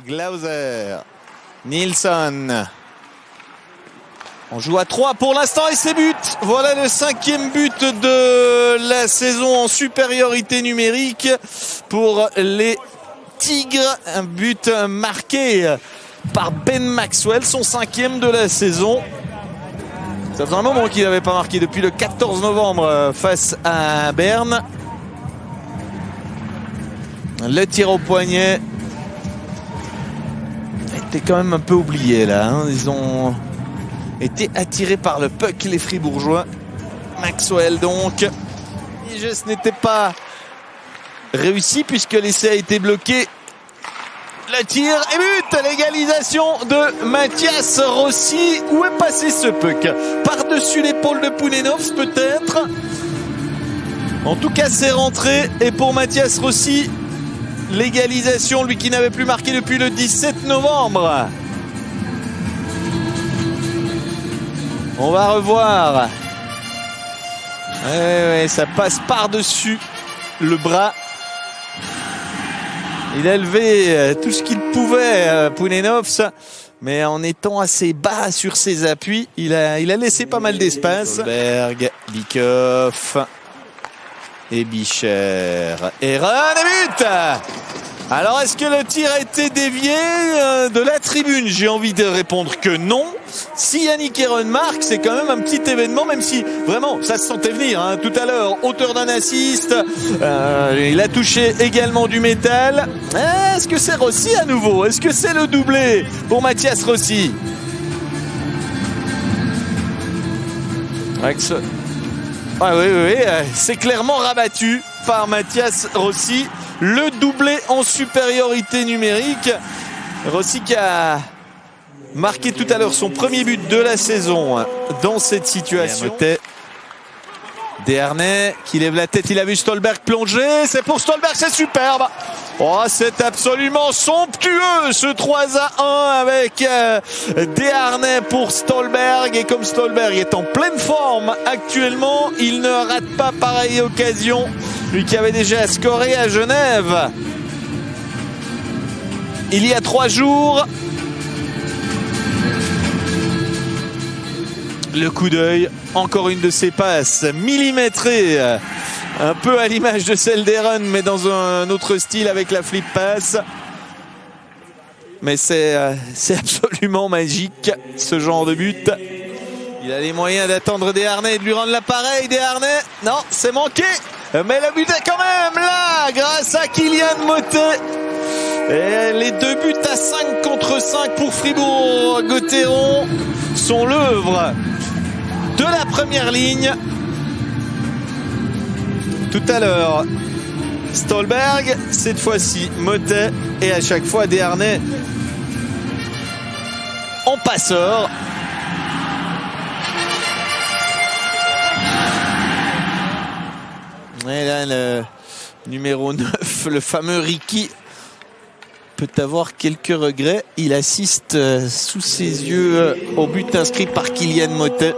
Glauser, Nilsson. On joue à 3 pour l'instant et c'est but. Voilà le 5e but de la saison en supériorité numérique pour les Tigres. Un but marqué par Ben Maxwell, son 5e de la saison. Ça faisait un moment qu'il n'avait pas marqué depuis le 14 novembre face à Berne. Le tir au poignet était quand même un peu oublié là. Ils ont été attirés par le puck, les Fribourgeois. Maxwell donc. Le geste n'était pas réussi puisque l'essai a été bloqué. Le tir et but, l'égalisation de Mathias Rossi. Où est passé ce puck? Par-dessus l'épaule de Pounenovs peut-être. En tout cas c'est rentré et pour Mathias Rossi, l'égalisation, lui qui n'avait plus marqué depuis le 17 novembre. On va revoir. Ouais, ça passe par-dessus le bras. Il a levé tout ce qu'il pouvait, Pounenovs, mais en étant assez bas sur ses appuis, il a laissé pas mal d'espace. Berg, Bikoff et Bicher. Et run et but! Alors, est-ce que le tir a été dévié de la tribune? J'ai envie de répondre que non. Si Yannick Heron marque, c'est quand même un petit événement, même si vraiment ça se sentait venir tout à l'heure. Auteur d'un assist, il a touché également du métal. Est-ce que c'est Rossi à nouveau? Est-ce que c'est le doublé pour Mathias Rossi? Ah oui, c'est clairement rabattu par Mathias Rossi. Le doublé en supériorité numérique. Rossi qui a marqué tout à l'heure son premier but de la saison dans cette situation. Desharnais qui lève la tête, il a vu Stolberg plonger, c'est pour Stolberg, c'est superbe. Oh, c'est absolument somptueux ce 3-1 avec Desharnais pour Stolberg. Et comme Stolberg est en pleine forme actuellement, il ne rate pas pareille occasion. Lui qui avait déjà scoré à Genève il y a 3 jours. Le coup d'œil, encore une de ses passes millimétrée, un peu à l'image de celle d'Heron, mais dans un autre style avec la flip pass. Mais c'est absolument magique ce genre de but. Il a les moyens d'attendre Desharnais et de lui rendre l'appareil. Desharnais, non, c'est manqué. Mais le but est quand même là, grâce à Kylian Motet. Et les 2 buts à 5 contre 5 pour Fribourg-Gotteron sont l'œuvre de la première ligne. Tout à l'heure, Stolberg, cette fois-ci Motet, et à chaque fois Desharnais en passeur. Et là, le numéro 9, le fameux Ricky, peut avoir quelques regrets. Il assiste sous ses yeux au but inscrit par Kylian Motet.